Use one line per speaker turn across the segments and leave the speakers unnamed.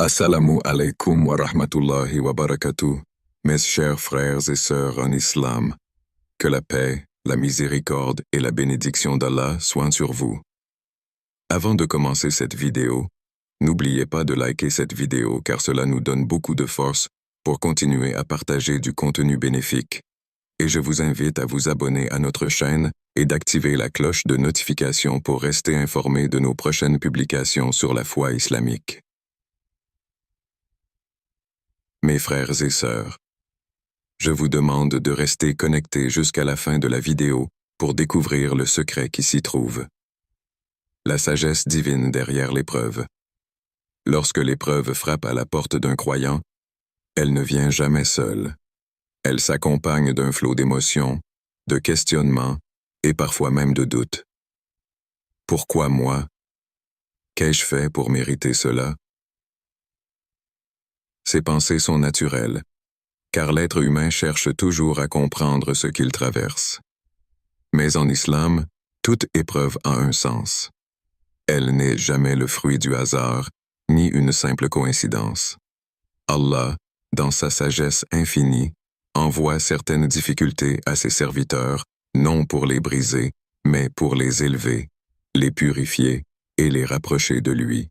Assalamu alaikum wa rahmatullahi wa barakatuh, mes chers frères et sœurs en islam. Que la paix, la miséricorde et la bénédiction d'Allah soient sur vous. Avant de commencer cette vidéo, n'oubliez pas de liker cette vidéo car cela nous donne beaucoup de force pour continuer à partager du contenu bénéfique. Et je vous invite à vous abonner à notre chaîne et d'activer la cloche de notification pour rester informé de nos prochaines publications sur la foi islamique. Mes frères et sœurs, je vous demande de rester connectés jusqu'à la fin de la vidéo pour découvrir le secret qui s'y trouve. La sagesse divine derrière l'épreuve. Lorsque l'épreuve frappe à la porte d'un croyant, elle ne vient jamais seule. Elle s'accompagne d'un flot d'émotions, de questionnements et parfois même de doutes. Pourquoi moi? Qu'ai-je fait pour mériter cela? Ces pensées sont naturelles, car l'être humain cherche toujours à comprendre ce qu'il traverse. Mais en islam, toute épreuve a un sens. Elle n'est jamais le fruit du hasard, ni une simple coïncidence. Allah, dans sa sagesse infinie, envoie certaines difficultés à ses serviteurs, non pour les briser, mais pour les élever, les purifier et les rapprocher de lui.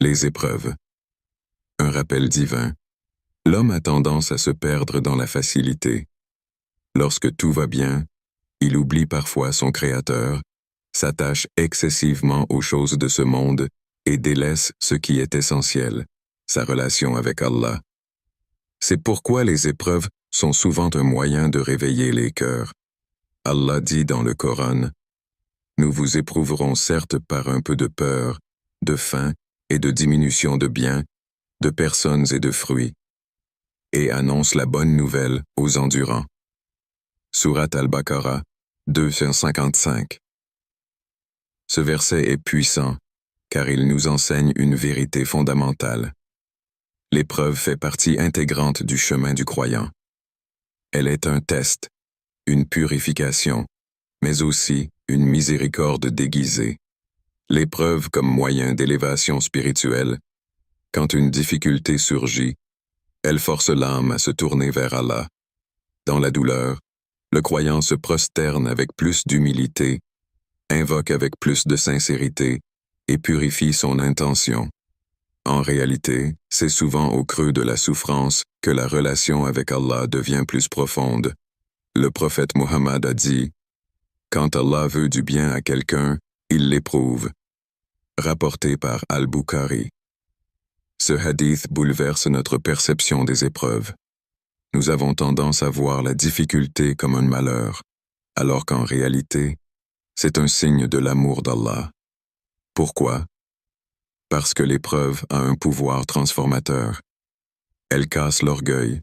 Les épreuves. Un rappel divin. L'homme a tendance à se perdre dans la facilité. Lorsque tout va bien, il oublie parfois son Créateur, s'attache excessivement aux choses de ce monde et délaisse ce qui est essentiel, sa relation avec Allah. C'est pourquoi les épreuves sont souvent un moyen de réveiller les cœurs. Allah dit dans le Coran, « Nous vous éprouverons certes par un peu de peur, de faim et de diminution de biens, de personnes et de fruits, et annonce la bonne nouvelle aux endurants. » Surat Al-Baqarah 255. Ce verset est puissant, car il nous enseigne une vérité fondamentale. L'épreuve fait partie intégrante du chemin du croyant. Elle est un test, une purification, mais aussi une miséricorde déguisée. L'épreuve comme moyen d'élévation spirituelle. Quand une difficulté surgit, elle force l'âme à se tourner vers Allah. Dans la douleur, le croyant se prosterne avec plus d'humilité, invoque avec plus de sincérité et purifie son intention. En réalité, c'est souvent au creux de la souffrance que la relation avec Allah devient plus profonde. Le prophète Muhammad a dit, « Quand Allah veut du bien à quelqu'un, il l'éprouve. » Rapporté par Al-Bukhari. Ce hadith bouleverse notre perception des épreuves. Nous avons tendance à voir la difficulté comme un malheur, alors qu'en réalité, c'est un signe de l'amour d'Allah. Pourquoi? Parce que l'épreuve a un pouvoir transformateur. Elle casse l'orgueil,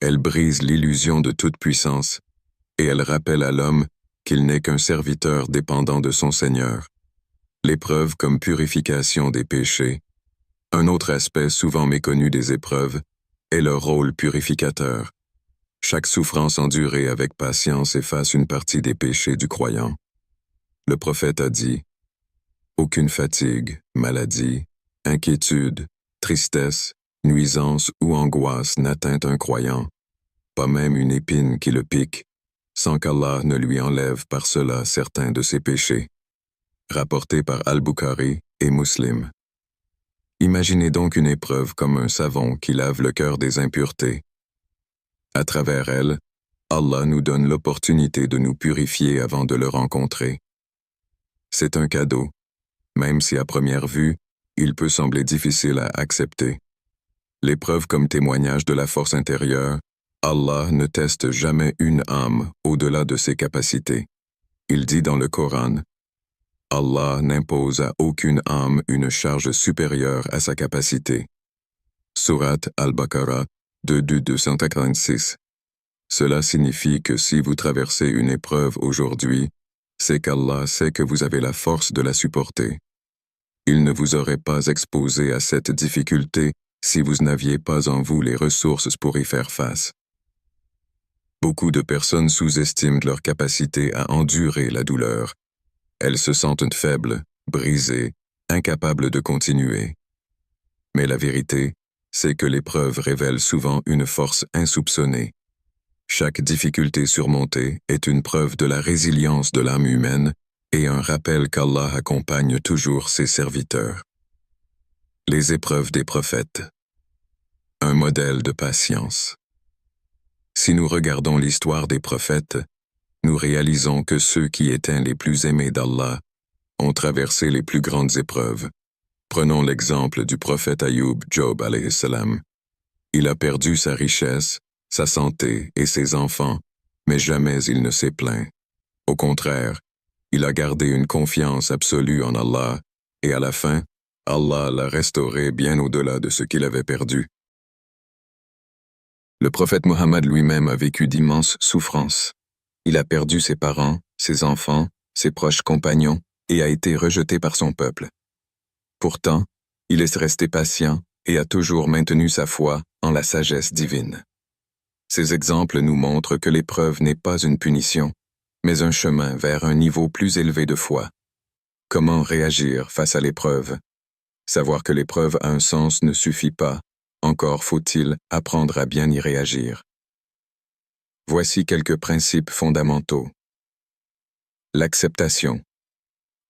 elle brise l'illusion de toute puissance, et elle rappelle à l'homme qu'il n'est qu'un serviteur dépendant de son Seigneur. L'épreuve comme purification des péchés. Un autre aspect souvent méconnu des épreuves est leur rôle purificateur. Chaque souffrance endurée avec patience efface une partie des péchés du croyant. Le prophète a dit, « Aucune fatigue, maladie, inquiétude, tristesse, nuisance ou angoisse n'atteint un croyant, pas même une épine qui le pique, sans qu'Allah ne lui enlève par cela certains de ses péchés. » Rapporté par Al-Bukhari et Muslim. Imaginez donc une épreuve comme un savon qui lave le cœur des impuretés. À travers elle, Allah nous donne l'opportunité de nous purifier avant de le rencontrer. C'est un cadeau, même si à première vue, il peut sembler difficile à accepter. L'épreuve comme témoignage de la force intérieure, Allah ne teste jamais une âme au-delà de ses capacités. Il dit dans le Coran, Allah n'impose à aucune âme une charge supérieure à sa capacité. Surat Al-Baqarah 2:256. Cela signifie que si vous traversez une épreuve aujourd'hui, c'est qu'Allah sait que vous avez la force de la supporter. Il ne vous aurait pas exposé à cette difficulté si vous n'aviez pas en vous les ressources pour y faire face. Beaucoup de personnes sous-estiment leur capacité à endurer la douleur. Elles se sentent faibles, brisées, incapables de continuer. Mais la vérité, c'est que l'épreuve révèle souvent une force insoupçonnée. Chaque difficulté surmontée est une preuve de la résilience de l'âme humaine et un rappel qu'Allah accompagne toujours ses serviteurs. Les épreuves des prophètes. Un modèle de patience. Si nous regardons l'histoire des prophètes, nous réalisons que ceux qui étaient les plus aimés d'Allah ont traversé les plus grandes épreuves. Prenons l'exemple du prophète Ayoub, Job alayhi salam. Il a perdu sa richesse, sa santé et ses enfants, mais jamais il ne s'est plaint. Au contraire, il a gardé une confiance absolue en Allah, et à la fin, Allah l'a restauré bien au-delà de ce qu'il avait perdu. Le prophète Mohammed lui-même a vécu d'immenses souffrances. Il a perdu ses parents, ses enfants, ses proches compagnons, et a été rejeté par son peuple. Pourtant, il est resté patient et a toujours maintenu sa foi en la sagesse divine. Ces exemples nous montrent que l'épreuve n'est pas une punition, mais un chemin vers un niveau plus élevé de foi. Comment réagir face à l'épreuve? Savoir que l'épreuve a un sens ne suffit pas, encore faut-il apprendre à bien y réagir. Voici quelques principes fondamentaux. L'acceptation.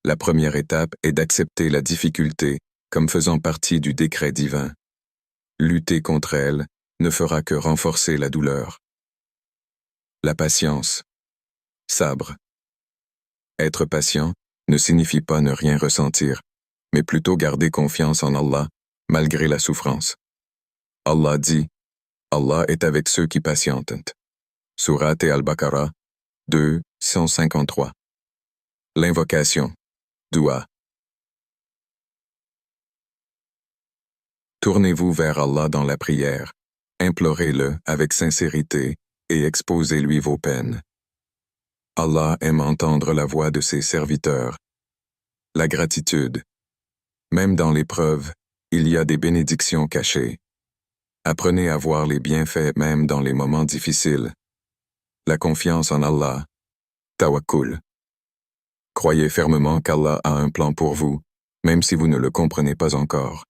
La première étape est d'accepter la difficulté comme faisant partie du décret divin. Lutter contre elle ne fera que renforcer la douleur. La patience. Sabre. Être patient ne signifie pas ne rien ressentir, mais plutôt garder confiance en Allah malgré la souffrance. Allah dit « Allah est avec ceux qui patientent ». Surat Al-Baqarah 2, 153. L'invocation. Dua. Tournez-vous vers Allah dans la prière, implorez-le avec sincérité et exposez-lui vos peines. Allah aime entendre la voix de ses serviteurs. La gratitude. Même dans l'épreuve, il y a des bénédictions cachées. Apprenez à voir les bienfaits même dans les moments difficiles. La confiance en Allah. Tawakkul. Croyez fermement qu'Allah a un plan pour vous, même si vous ne le comprenez pas encore.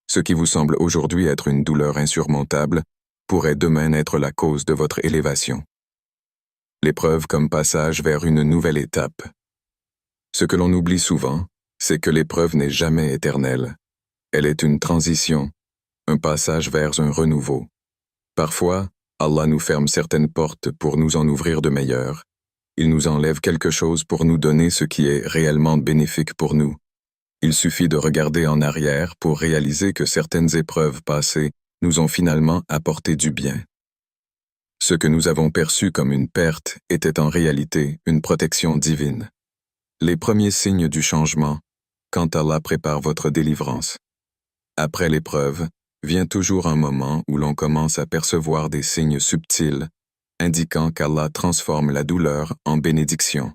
Ce qui vous semble aujourd'hui être une douleur insurmontable pourrait demain être la cause de votre élévation. L'épreuve comme passage vers une nouvelle étape. Ce que l'on oublie souvent, c'est que l'épreuve n'est jamais éternelle. Elle est une transition, un passage vers un renouveau. Parfois, Allah nous ferme certaines portes pour nous en ouvrir de meilleures. Il nous enlève quelque chose pour nous donner ce qui est réellement bénéfique pour nous. Il suffit de regarder en arrière pour réaliser que certaines épreuves passées nous ont finalement apporté du bien. Ce que nous avons perçu comme une perte était en réalité une protection divine. Les premiers signes du changement, quand Allah prépare votre délivrance. Après l'épreuve, vient toujours un moment où l'on commence à percevoir des signes subtils, indiquant qu'Allah transforme la douleur en bénédiction.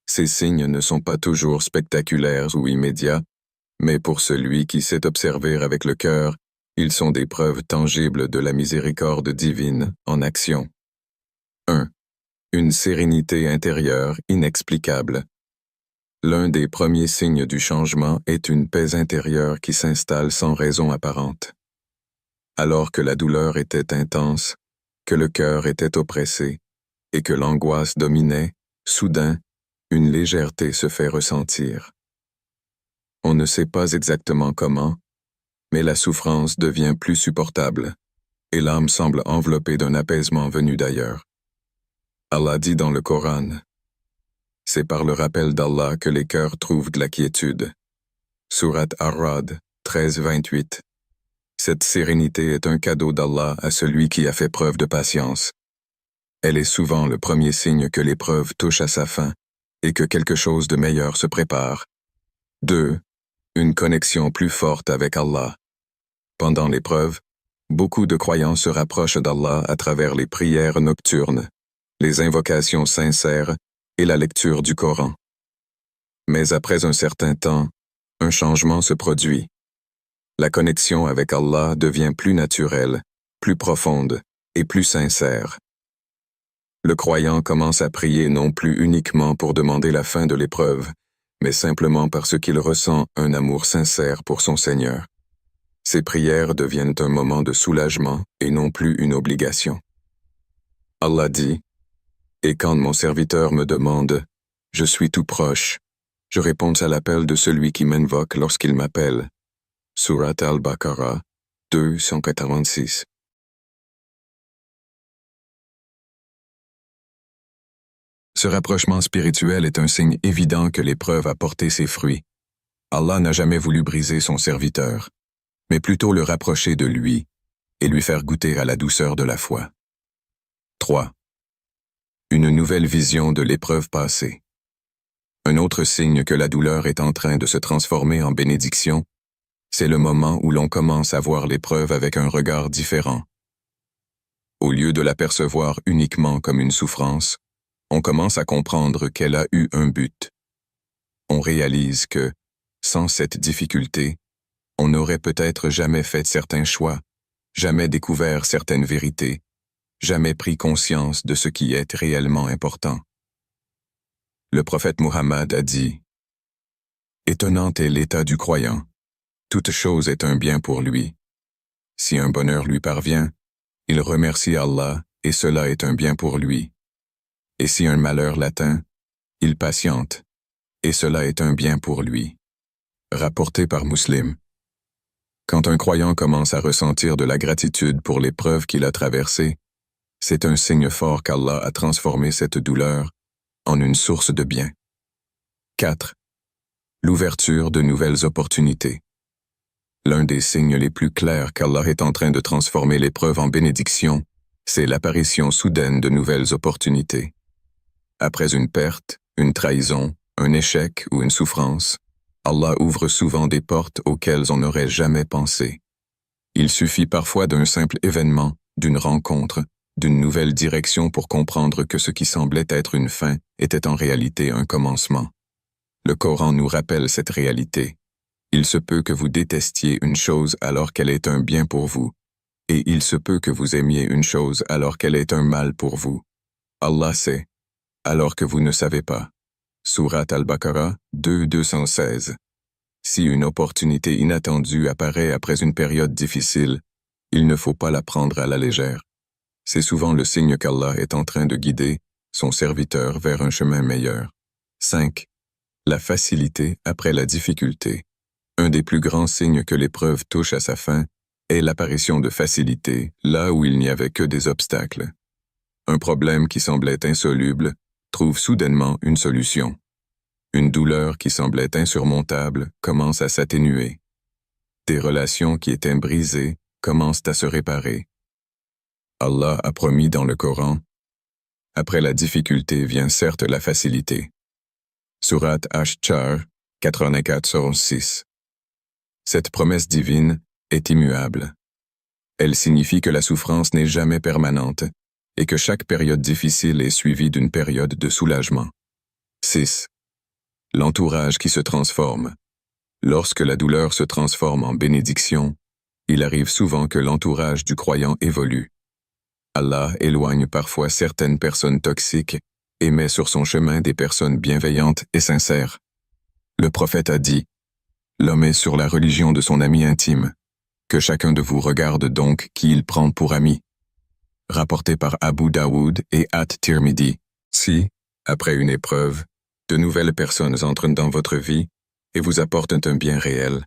Ces signes ne sont pas toujours spectaculaires ou immédiats, mais pour celui qui sait observer avec le cœur, ils sont des preuves tangibles de la miséricorde divine en action. 1. Une sérénité intérieure inexplicable. L'un des premiers signes du changement est une paix intérieure qui s'installe sans raison apparente. Alors que la douleur était intense, que le cœur était oppressé, et que l'angoisse dominait, soudain, une légèreté se fait ressentir. On ne sait pas exactement comment, mais la souffrance devient plus supportable, et l'âme semble enveloppée d'un apaisement venu d'ailleurs. Allah dit dans le Coran, « C'est par le rappel d'Allah que les cœurs trouvent de la quiétude. » Surat Ar-Ra'd 13-28. Cette sérénité est un cadeau d'Allah à celui qui a fait preuve de patience. Elle est souvent le premier signe que l'épreuve touche à sa fin et que quelque chose de meilleur se prépare. 2. Une connexion plus forte avec Allah. Pendant l'épreuve, beaucoup de croyants se rapprochent d'Allah à travers les prières nocturnes, les invocations sincères et la lecture du Coran. Mais après un certain temps, un changement se produit. La connexion avec Allah devient plus naturelle, plus profonde et plus sincère. Le croyant commence à prier non plus uniquement pour demander la fin de l'épreuve, mais simplement parce qu'il ressent un amour sincère pour son Seigneur. Ces prières deviennent un moment de soulagement et non plus une obligation. Allah dit, « Et quand mon serviteur me demande, je suis tout proche, je réponds à l'appel de celui qui m'invoque lorsqu'il m'appelle. » Surat al-Baqarah 286. Ce rapprochement spirituel est un signe évident que l'épreuve a porté ses fruits. Allah n'a jamais voulu briser son serviteur, mais plutôt le rapprocher de lui et lui faire goûter à la douceur de la foi. 3. Une nouvelle vision de l'épreuve passée. Un autre signe que la douleur est en train de se transformer en bénédiction, c'est le moment où l'on commence à voir l'épreuve avec un regard différent. Au lieu de la percevoir uniquement comme une souffrance, on commence à comprendre qu'elle a eu un but. On réalise que, sans cette difficulté, on n'aurait peut-être jamais fait certains choix, jamais découvert certaines vérités, jamais pris conscience de ce qui est réellement important. Le prophète Muhammad a dit, « Étonnant est l'état du croyant. Toute chose est un bien pour lui. Si un bonheur lui parvient, il remercie Allah et cela est un bien pour lui. Et si un malheur l'atteint, il patiente et cela est un bien pour lui. » Rapporté par Muslim. Quand un croyant commence à ressentir de la gratitude pour l'épreuve qu'il a traversée, c'est un signe fort qu'Allah a transformé cette douleur en une source de bien. 4. L'ouverture de nouvelles opportunités. L'un des signes les plus clairs qu'Allah est en train de transformer l'épreuve en bénédiction, c'est l'apparition soudaine de nouvelles opportunités. Après une perte, une trahison, un échec ou une souffrance, Allah ouvre souvent des portes auxquelles on n'aurait jamais pensé. Il suffit parfois d'un simple événement, d'une rencontre, d'une nouvelle direction pour comprendre que ce qui semblait être une fin était en réalité un commencement. Le Coran nous rappelle cette réalité. Il se peut que vous détestiez une chose alors qu'elle est un bien pour vous, et il se peut que vous aimiez une chose alors qu'elle est un mal pour vous. Allah sait, alors que vous ne savez pas. Surat al-Baqarah 2:216. Si une opportunité inattendue apparaît après une période difficile, il ne faut pas la prendre à la légère. C'est souvent le signe qu'Allah est en train de guider son serviteur vers un chemin meilleur. 5. La facilité après la difficulté. Un des plus grands signes que l'épreuve touche à sa fin est l'apparition de facilité là où il n'y avait que des obstacles. Un problème qui semblait insoluble trouve soudainement une solution. Une douleur qui semblait insurmontable commence à s'atténuer. Des relations qui étaient brisées commencent à se réparer. Allah a promis dans le Coran, « Après la difficulté vient certes la facilité. » Surat Ash-Char 84-6. Cette promesse divine est immuable. Elle signifie que la souffrance n'est jamais permanente et que chaque période difficile est suivie d'une période de soulagement. 6. L'entourage qui se transforme. Lorsque la douleur se transforme en bénédiction, il arrive souvent que l'entourage du croyant évolue. Allah éloigne parfois certaines personnes toxiques et met sur son chemin des personnes bienveillantes et sincères. Le prophète a dit, « L'homme est sur la religion de son ami intime. Que chacun de vous regarde donc qui il prend pour ami. » Rapporté par Abu Daoud et At-Tirmidhi. Si, après une épreuve, de nouvelles personnes entrent dans votre vie et vous apportent un bien réel,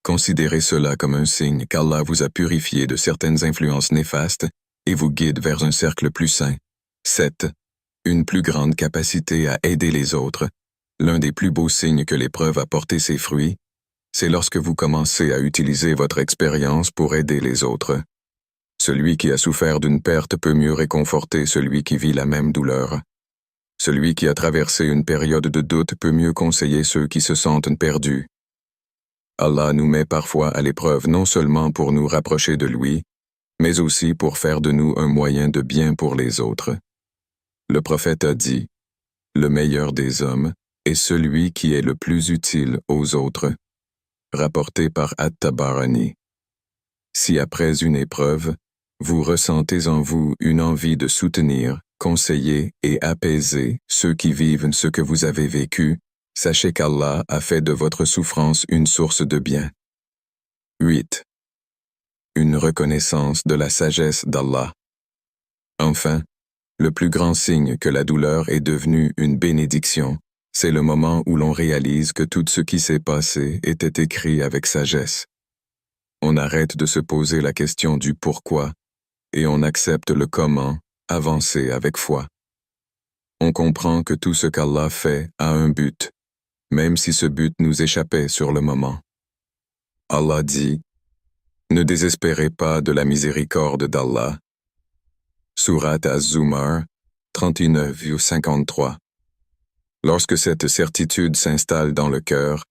considérez cela comme un signe qu'Allah vous a purifié de certaines influences néfastes et vous guide vers un cercle plus sain. 7. Une plus grande capacité à aider les autres. L'un des plus beaux signes que l'épreuve a porté ses fruits, c'est lorsque vous commencez à utiliser votre expérience pour aider les autres. Celui qui a souffert d'une perte peut mieux réconforter celui qui vit la même douleur. Celui qui a traversé une période de doute peut mieux conseiller ceux qui se sentent perdus. Allah nous met parfois à l'épreuve non seulement pour nous rapprocher de lui, mais aussi pour faire de nous un moyen de bien pour les autres. Le prophète a dit, « Le meilleur des hommes est celui qui est le plus utile aux autres. » Rapporté par At-Tabarani. Si après une épreuve, vous ressentez en vous une envie de soutenir, conseiller et apaiser ceux qui vivent ce que vous avez vécu, sachez qu'Allah a fait de votre souffrance une source de bien. 8. une reconnaissance de la sagesse d'Allah. Enfin, le plus grand signe que la douleur est devenue une bénédiction, c'est le moment où l'on réalise que tout ce qui s'est passé était écrit avec sagesse. On arrête de se poser la question du pourquoi et on accepte le comment, avancer avec foi. On comprend que tout ce qu'Allah fait a un but, même si ce but nous échappait sur le moment. Allah dit, « Ne désespérez pas de la miséricorde d'Allah. » Surat Az-Zumar, 39-53. Lorsque cette certitude s'installe dans le cœur,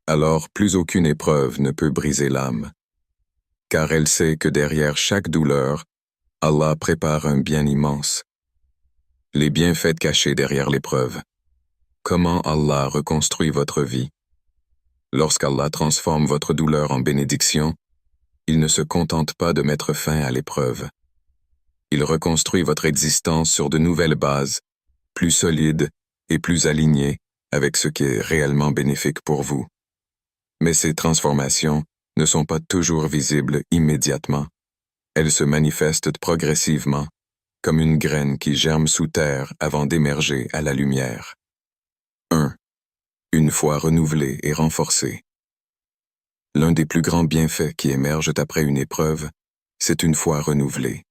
alors plus aucune épreuve ne peut briser l'âme. Car elle sait que derrière chaque douleur, Allah prépare un bien immense. Les bienfaits cachés derrière l'épreuve. Comment Allah reconstruit votre vie? Lorsqu'Allah transforme votre douleur en bénédiction, il ne se contente pas de mettre fin à l'épreuve. Il reconstruit votre existence sur de nouvelles bases, plus solides et plus alignées avec ce qui est réellement bénéfique pour vous. Mais ces transformations ne sont pas toujours visibles immédiatement. Elles se manifestent progressivement, comme une graine qui germe sous terre avant d'émerger à la lumière. 1. Une foi renouvelée et renforcée. L'un des plus grands bienfaits qui émergent après une épreuve, c'est une foi renouvelée.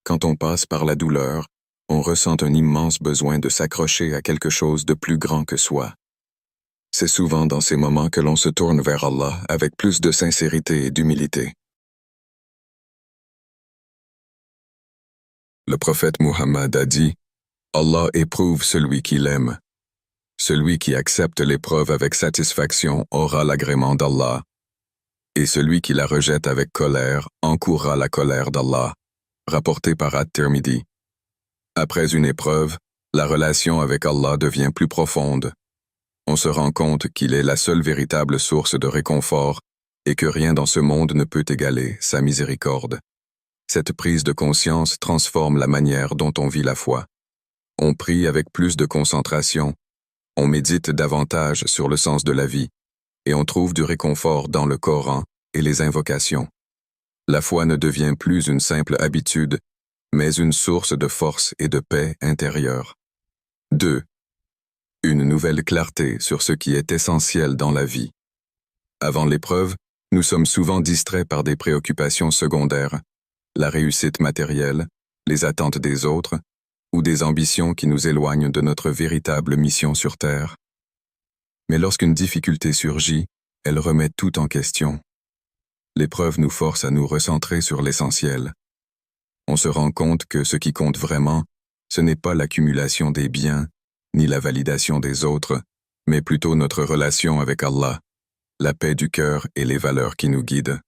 Quand on passe par la douleur, on ressent un immense besoin de s'accrocher à quelque chose de plus grand que soi. C'est souvent dans ces moments que l'on se tourne vers Allah avec plus de sincérité et d'humilité. Le prophète Muhammad a dit, « Allah éprouve celui qu'il aime. Celui qui accepte l'épreuve avec satisfaction aura l'agrément d'Allah, et celui qui la rejette avec colère encourra la colère d'Allah. » Rapporté par At-Tirmidhi. Après une épreuve, la relation avec Allah devient plus profonde. On se rend compte qu'il est la seule véritable source de réconfort et que rien dans ce monde ne peut égaler sa miséricorde. Cette prise de conscience transforme la manière dont on vit la foi. On prie avec plus de concentration, on médite davantage sur le sens de la vie, et on trouve du réconfort dans le Coran et les invocations. La foi ne devient plus une simple habitude, mais une source de force et de paix intérieure. 2. Une nouvelle clarté sur ce qui est essentiel dans la vie. Avant l'épreuve, nous sommes souvent distraits par des préoccupations secondaires, la réussite matérielle, les attentes des autres, ou des ambitions qui nous éloignent de notre véritable mission sur Terre. Mais lorsqu'une difficulté surgit, elle remet tout en question. L'épreuve nous force à nous recentrer sur l'essentiel. On se rend compte que ce qui compte vraiment, ce n'est pas l'accumulation des biens, ni la validation des autres, mais plutôt notre relation avec Allah, la paix du cœur et les valeurs qui nous guident.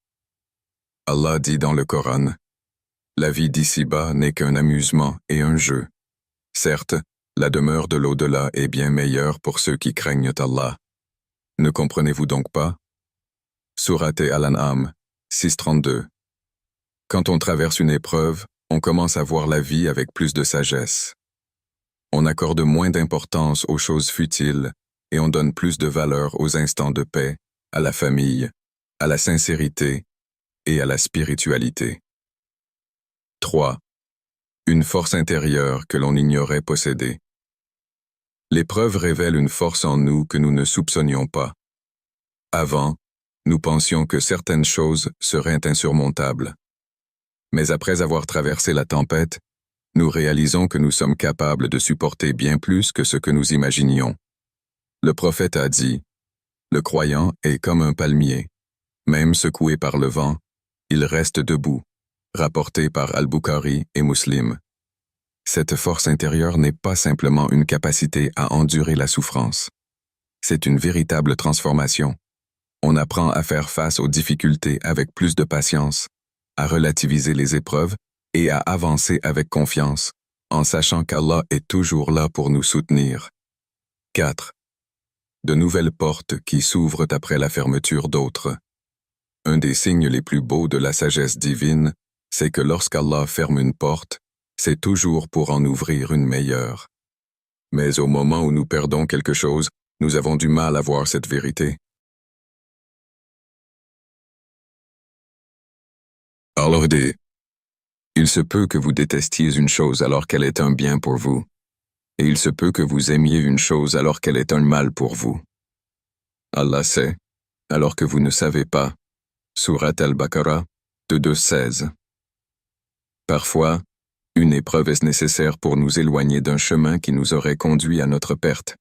Allah dit dans le Coran, « La vie d'ici-bas n'est qu'un amusement et un jeu. Certes, la demeure de l'au-delà est bien meilleure pour ceux qui craignent Allah. Ne comprenez-vous donc pas? » Sourate Al-An'am, 6.32. Quand on traverse une épreuve, on commence à voir la vie avec plus de sagesse. On accorde moins d'importance aux choses futiles et on donne plus de valeur aux instants de paix, à la famille, à la sincérité et à la spiritualité. 3. Une force intérieure que l'on ignorait posséder. L'épreuve révèle une force en nous que nous ne soupçonnions pas. Avant, nous pensions que certaines choses seraient insurmontables. Mais après avoir traversé la tempête, nous réalisons que nous sommes capables de supporter bien plus que ce que nous imaginions. Le prophète a dit, « Le croyant est comme un palmier. Même secoué par le vent, il reste debout. » Rapporté par Al-Bukhari et Muslim. Cette force intérieure n'est pas simplement une capacité à endurer la souffrance. C'est une véritable transformation. On apprend à faire face aux difficultés avec plus de patience, à relativiser les épreuves et à avancer avec confiance, en sachant qu'Allah est toujours là pour nous soutenir. 4. De nouvelles portes qui s'ouvrent après la fermeture d'autres. Un des signes les plus beaux de la sagesse divine, c'est que lorsqu'Allah ferme une porte, c'est toujours pour en ouvrir une meilleure. Mais au moment où nous perdons quelque chose, nous avons du mal à voir cette vérité. Alors il se peut que vous détestiez une chose alors qu'elle est un bien pour vous, et il se peut que vous aimiez une chose alors qu'elle est un mal pour vous. Allah sait, alors que vous ne savez pas. Surat al-Baqarah, 2:16. Parfois, une épreuve est nécessaire pour nous éloigner d'un chemin qui nous aurait conduit à notre perte.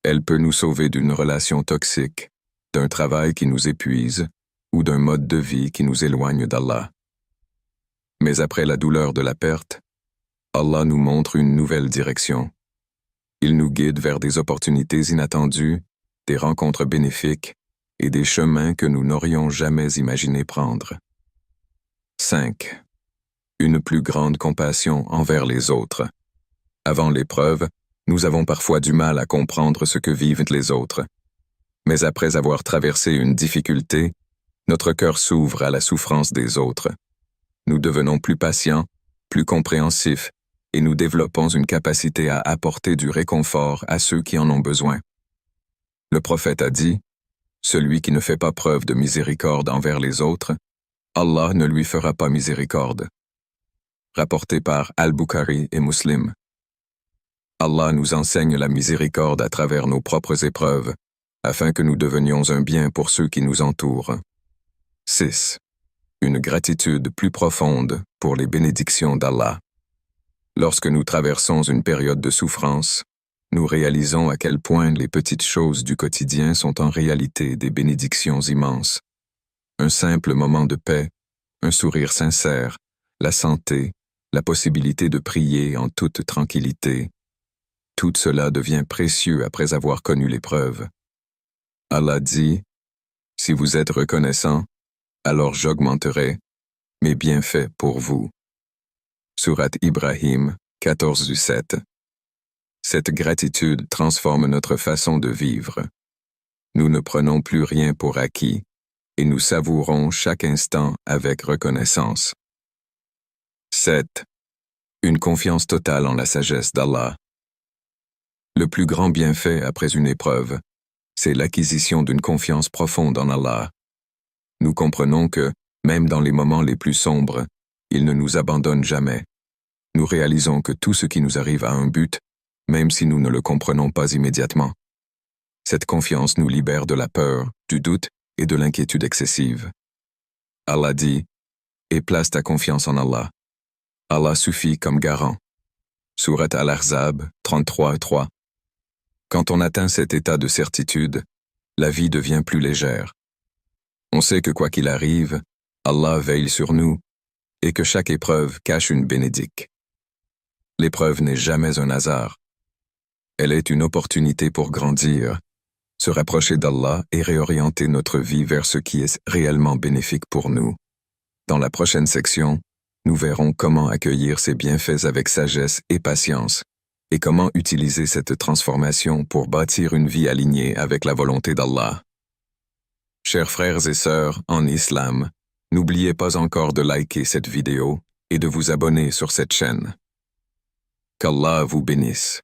Elle peut nous sauver d'une relation toxique, d'un travail qui nous épuise, ou d'un mode de vie qui nous éloigne d'Allah. Mais après la douleur de la perte, Allah nous montre une nouvelle direction. Il nous guide vers des opportunités inattendues, des rencontres bénéfiques et des chemins que nous n'aurions jamais imaginé prendre. 5. Une plus grande compassion envers les autres. Avant l'épreuve, nous avons parfois du mal à comprendre ce que vivent les autres. Mais après avoir traversé une difficulté, notre cœur s'ouvre à la souffrance des autres. Nous devenons plus patients, plus compréhensifs, et nous développons une capacité à apporter du réconfort à ceux qui en ont besoin. Le prophète a dit, « Celui qui ne fait pas preuve de miséricorde envers les autres, Allah ne lui fera pas miséricorde. » Rapporté par Al-Bukhari et Muslim. Allah nous enseigne la miséricorde à travers nos propres épreuves, afin que nous devenions un bien pour ceux qui nous entourent. 6. Une gratitude plus profonde pour les bénédictions d'Allah. Lorsque nous traversons une période de souffrance, nous réalisons à quel point les petites choses du quotidien sont en réalité des bénédictions immenses. Un simple moment de paix, un sourire sincère, la santé, la possibilité de prier en toute tranquillité. Tout cela devient précieux après avoir connu l'épreuve. Allah dit, « Si vous êtes reconnaissant, alors j'augmenterai mes bienfaits pour vous. » Surat Ibrahim 14:7. Cette gratitude transforme notre façon de vivre. Nous ne prenons plus rien pour acquis et nous savourons chaque instant avec reconnaissance. 7. Une confiance totale en la sagesse d'Allah. Le plus grand bienfait après une épreuve, c'est l'acquisition d'une confiance profonde en Allah. Nous comprenons que, même dans les moments les plus sombres, il ne nous abandonne jamais. Nous réalisons que tout ce qui nous arrive a un but, même si nous ne le comprenons pas immédiatement. Cette confiance nous libère de la peur, du doute et de l'inquiétude excessive. Allah dit, « Et place ta confiance en Allah. Allah suffit comme garant. » Surat Al-Ahzab 33:3. Quand on atteint cet état de certitude, la vie devient plus légère. On sait que quoi qu'il arrive, Allah veille sur nous et que chaque épreuve cache une bénédiction. L'épreuve n'est jamais un hasard. Elle est une opportunité pour grandir, se rapprocher d'Allah et réorienter notre vie vers ce qui est réellement bénéfique pour nous. Dans la prochaine section, nous verrons comment accueillir ces bienfaits avec sagesse et patience, et comment utiliser cette transformation pour bâtir une vie alignée avec la volonté d'Allah. Chers frères et sœurs en islam, n'oubliez pas encore de liker cette vidéo et de vous abonner sur cette chaîne. Qu'Allah vous bénisse.